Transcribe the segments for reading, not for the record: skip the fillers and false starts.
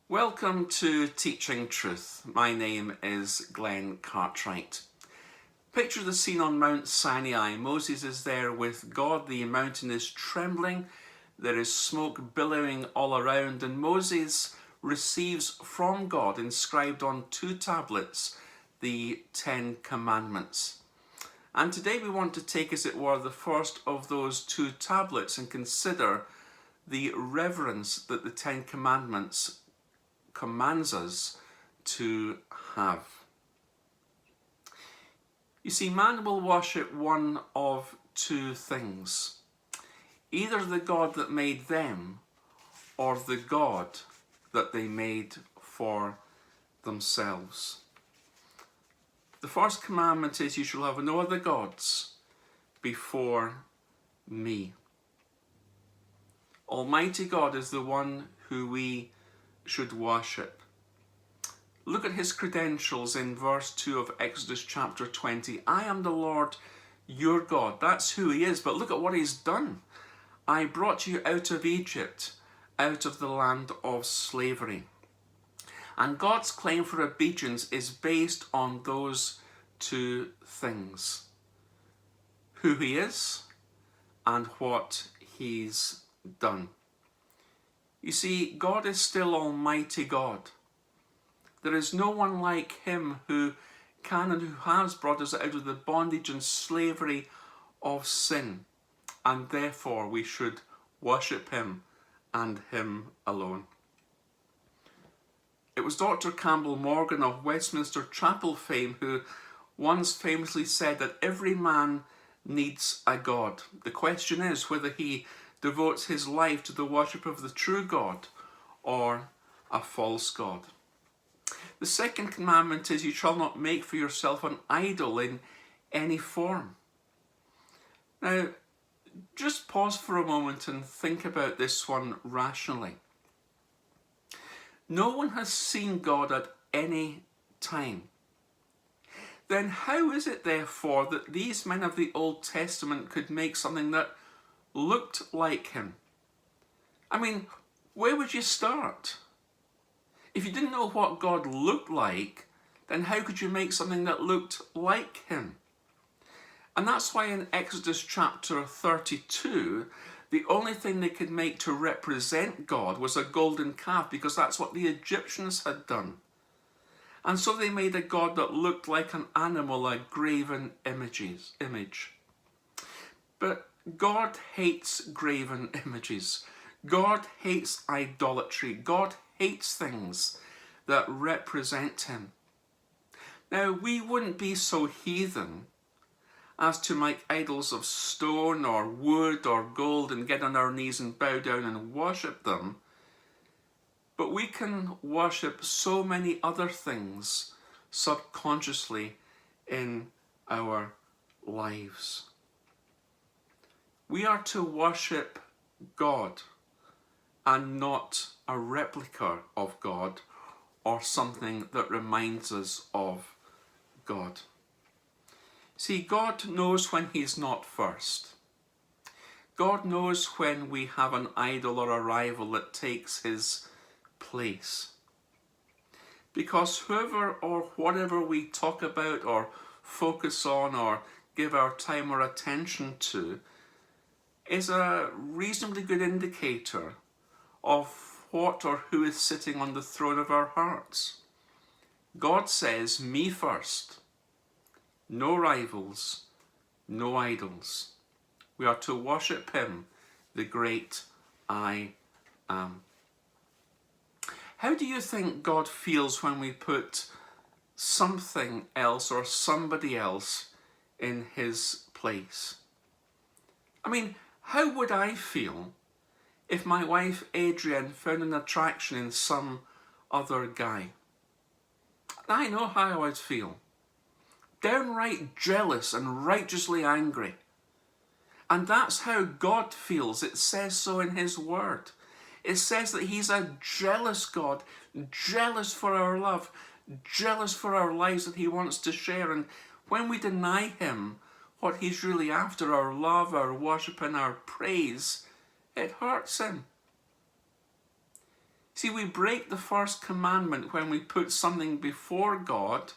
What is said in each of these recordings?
Welcome to Teaching Truth. My name is Glenn Cartwright. Picture the scene on Mount Sinai. Moses is there with God. The mountain is trembling. There is smoke billowing all around, and Moses receives from God, inscribed on 2 tablets, the 10 Commandments. And today we want to take, as it were, the first of those 2 tablets and consider the reverence that the 10 Commandments commands us to have. You see, man will worship one of 2 things. Either the God that made them, or the God that they made for themselves. The first commandment is, you shall have no other gods before me. Almighty God is the one who we should worship. Look at his credentials in verse 2 of Exodus chapter 20. I am the Lord your God. That's who he is, but look at what he's done. I brought you out of Egypt, out of the land of slavery. And God's claim for obedience is based on those 2 things. Who he is and what he's done. You see, God is still Almighty God. There is no one like him who can and who has brought us out of the bondage and slavery of sin, and therefore we should worship him and him alone. It was Dr. Campbell Morgan of Westminster Chapel fame who once famously said that every man needs a God. The question is whether he devotes his life to the worship of the true God or a false God. The second commandment is, you shall not make for yourself an idol in any form. Now, just pause for a moment and think about this one rationally. No one has seen God at any time. Then how is it, therefore, that these men of the Old Testament could make something that looked like him? I mean, where would you start? If you didn't know what God looked like, then how could you make something that looked like him? And that's why in Exodus chapter 32, the only thing they could make to represent God was a golden calf, because that's what the Egyptians had done. And so they made a God that looked like an animal, a graven image. But God hates graven images. God hates idolatry. God hates things that represent him. Now, we wouldn't be so heathen as to make idols of stone or wood or gold and get on our knees and bow down and worship them. But we can worship so many other things subconsciously in our lives. We are to worship God and not a replica of God or something that reminds us of God. See, God knows when he's not first. God knows when we have an idol or a rival that takes his place. Because whoever or whatever we talk about or focus on or give our time or attention to is a reasonably good indicator of what or who is sitting on the throne of our hearts. God says, me first. No rivals, no idols. We are to worship him, the great I am. How do you think God feels when we put something else or somebody else in his place? I mean, how would I feel if my wife Adrienne found an attraction in some other guy? I know how I'd feel. Downright jealous and righteously angry. And that's how God feels. It says so in his word. It says that he's a jealous God, jealous for our love, jealous for our lives that he wants to share. And when we deny him what he's really after, our love, our worship and our praise, it hurts him. See, we break the first commandment when we put something before God,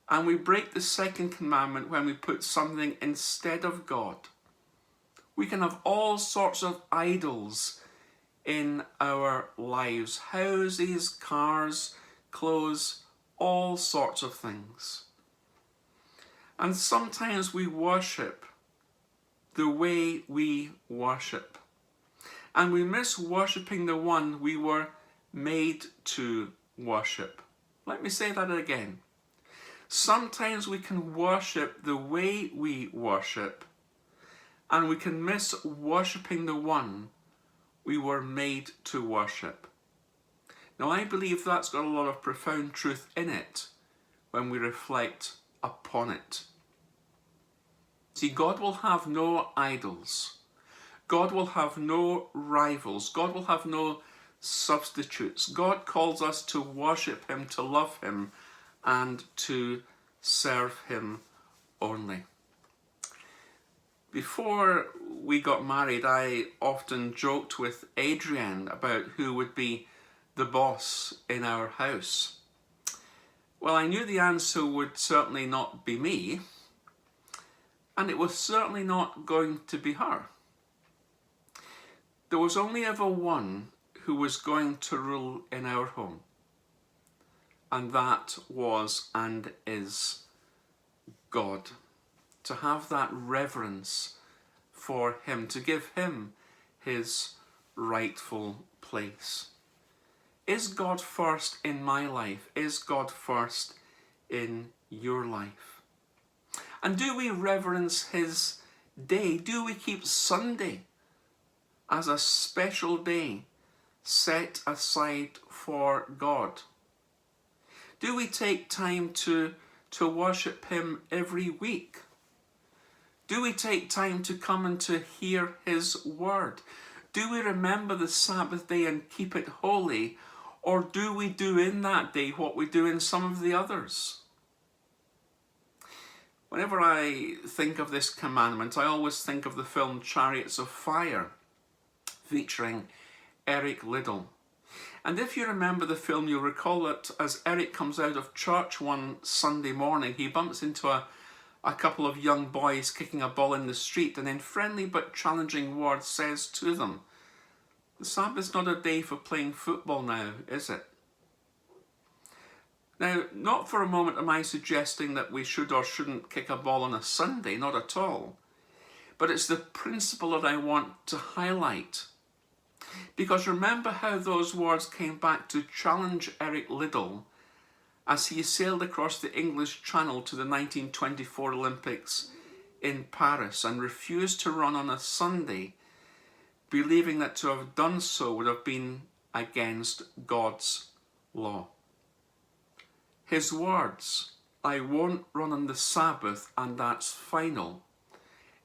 and we break the second commandment when we put something instead of God. We can have all sorts of idols in our lives. Houses, cars, clothes, all sorts of things. And sometimes we worship the way we worship. And we miss worshipping the one we were made to worship. Let me say that again. Sometimes we can worship the way we worship, and we can miss worshipping the one we were made to worship. Now, I believe that's got a lot of profound truth in it when we reflect upon it. See, God will have no idols. God will have no rivals. God will have no substitutes. God calls us to worship him, to love him, and to serve him only. Before we got married, I often joked with Adrienne about who would be the boss in our house. Well, I knew the answer would certainly not be me, and it was certainly not going to be her. There was only ever one who was going to rule in our home, and that was and is God. To have that reverence for him, to give him his rightful place. Is God first in my life? Is God first in your life? And do we reverence his day? Do we keep Sunday as a special day set aside for God? Do we take time to worship him every week? Do we take time to come and to hear his word? Do we remember the Sabbath day and keep it holy? Or do we do in that day what we do in some of the others? Whenever I think of this commandment, I always think of the film Chariots of Fire, featuring Eric Liddell. And if you remember the film, you'll recall that as Eric comes out of church one Sunday morning, he bumps into a couple of young boys kicking a ball in the street, and in friendly but challenging words says to them, "The Sabbath's not a day for playing football now, is it?" Now, not for a moment am I suggesting that we should or shouldn't kick a ball on a Sunday, not at all. But it's the principle that I want to highlight. Because remember how those words came back to challenge Eric Liddell as he sailed across the English Channel to the 1924 Olympics in Paris and refused to run on a Sunday, believing that to have done so would have been against God's law. His words, "I won't run on the Sabbath and that's final,"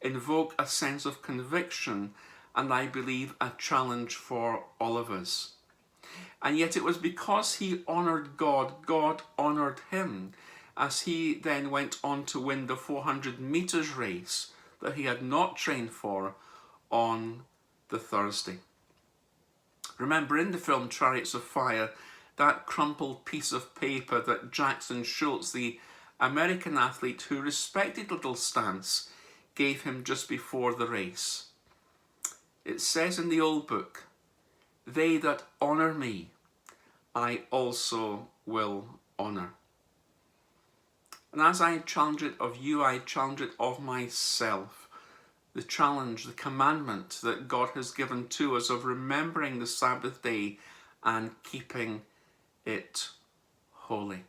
invoke a sense of conviction and I believe a challenge for all of us. And yet it was because he honoured God, God honoured him, as he then went on to win the 400 metres race that he had not trained for on the Thursday. Remember in the film Chariots of Fire, that crumpled piece of paper that Jackson Schultz, the American athlete who respected Liddell's stance, gave him just before the race. It says in the old book, "They that honour me, I also will honour." And as I challenge it of you, I challenge it of myself. The challenge, the commandment that God has given to us of remembering the Sabbath day and keeping it holy.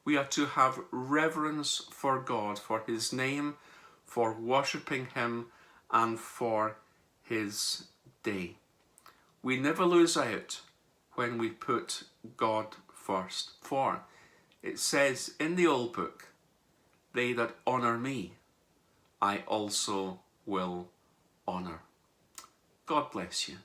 We are to have reverence for God, for his name, for worshipping him, and for his day. We never lose out when we put God first. For it says in the old book, "They that honour me, I also will honour." God bless you.